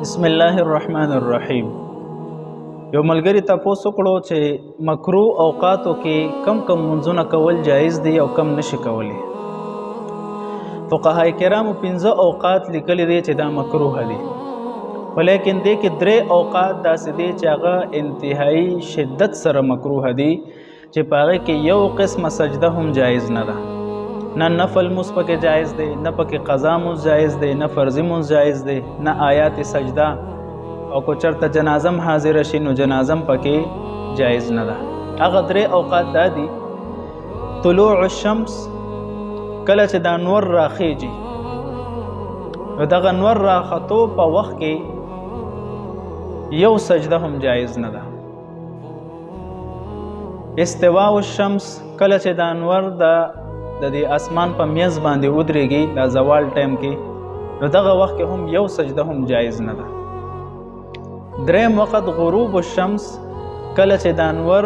بسم الله الرحمن الرحیم. یو ملګری تاسو کړو چې مکروه اوقاتو کې کم کم منځونه کول جایز دي او کم نشي کولی. فقهای کرامو 15 اوقات لیکلي دي چې دا مکروه دي، ولیکن دې کې 3 اوقات داسې دي چې هغه انتهایی شدت سره مکروه دي چې په هغه کې یو قسمه سجده هم جایز نه ده. نه نفل مونځ پکې جایز دی، نه پکې قضا مونځ جایز دی، نه فرضي مونځ جایز دی، نه آیات سجده، او که چېرته جنازه هم حاضره شي نو جنازه هم پکې جایز نه ده. هغه 3 اوقات دا دي: طلوع الشمس، کله چې دا نور راخیږي نو دغه نور راختو په وخت کې یو سجده هم جایز نه ده. استواء الشمس، کله چې دا نور د دې اسمان په میز باندې ودرېږي د زوال ټایم کې نو دغه وخت کې هم یو سجده هم جایز نه ده. 3 وخت غروب الشمس، کله چې د انور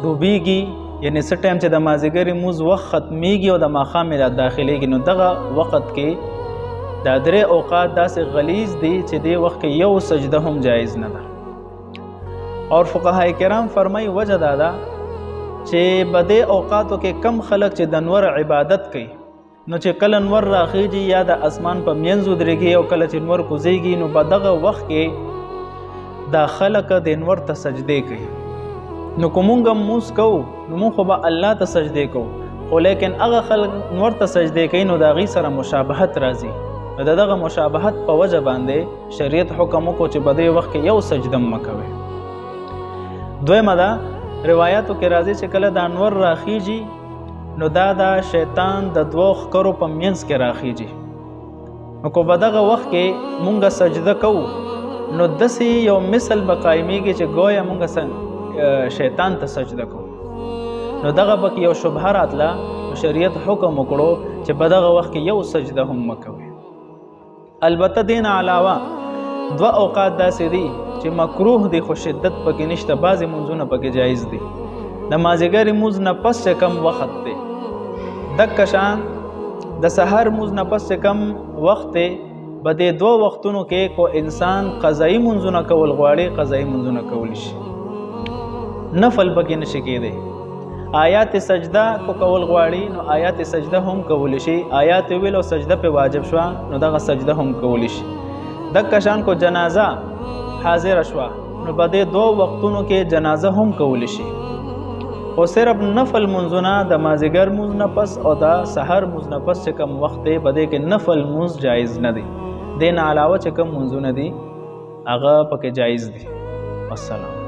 ډوبېږي، یعنی څه ټایم چې د مازدیګري مونځ وخت ختمیږي او د ماښام را داخلیږي نو دغه وخت کې دا 3 اوقات داسې غلیظ دي چې دې وخت کې یو سجده هم جایز نه ده. اور فقهای کرام فرمایي وجه دا ده چې بده اوقاتو کې کم خلک چې د نور عبادت کوي نو چې کله نور راخیږي یا د اسمان په منځ ودرېږي او کله چې نور کوزیږي نو په دغه وخت کې دا خلک د نور ته سجدې کوي. نو که مونږ مونځ کوو نو مونږ خو به الله ته سجدې کوو، خو لیکن هغه خلک نور ته سجدې کوي نو د هغې سره مشابهت راځي. نو د دغه مشابهت په وجه باندې شریعت حکم وکړو چې په دې وخت کې یو سجده مه کوئ. دویمه ده، روایاتو کې راځي چې کله د انور راخیږي نو دا د شیطان د 2 ښکرو په منځ کې راخیږي. نو که په دغه وخت کې مونږ سجده کوو نو داسې یو مثل به قایمیږي چې ګویا مونږ شیطان ته سجده کوو. نو دغه پکې یو شبهه راتله، نو شریعت حکم وکړو چې په دغه وخت کې یو سجده هم مه کوئ. البته دین علاوه 2 اوقات داسې دي چې مکروه دي خو شدت پکې نشته، بعضې منځونه پکې جایز دي. د مازدیګري مونځ نه پس چې کم وخت دی، دکه شان د سحر مونځ نه پس چې کم وخت دی، په دې 2 وختونو کې کو انسان قضایي منځونه کول غواړي قضایي منځونه کولی شي، نفل پکې نشي کېدی. آیات سجده کو کول غواړي نو آیات سجده هم کولی شي، آیات ویل او سجده په واجب شوه نو دغه سجده هم کولی شي. دکه شان کو جنازه حاضر شوه نو په دې 2 وختونو کې جنازه هم کولی شي، خو صرف نفل منځونه د مازدیګر مونځ نه پس او د سحر مونځ نه پس چې کم وخت دی په دې کې نفل مونځ جایز نه دی. دې نه علاوه چې کم منځونه دي هغه پکې جایز دي. والسلام.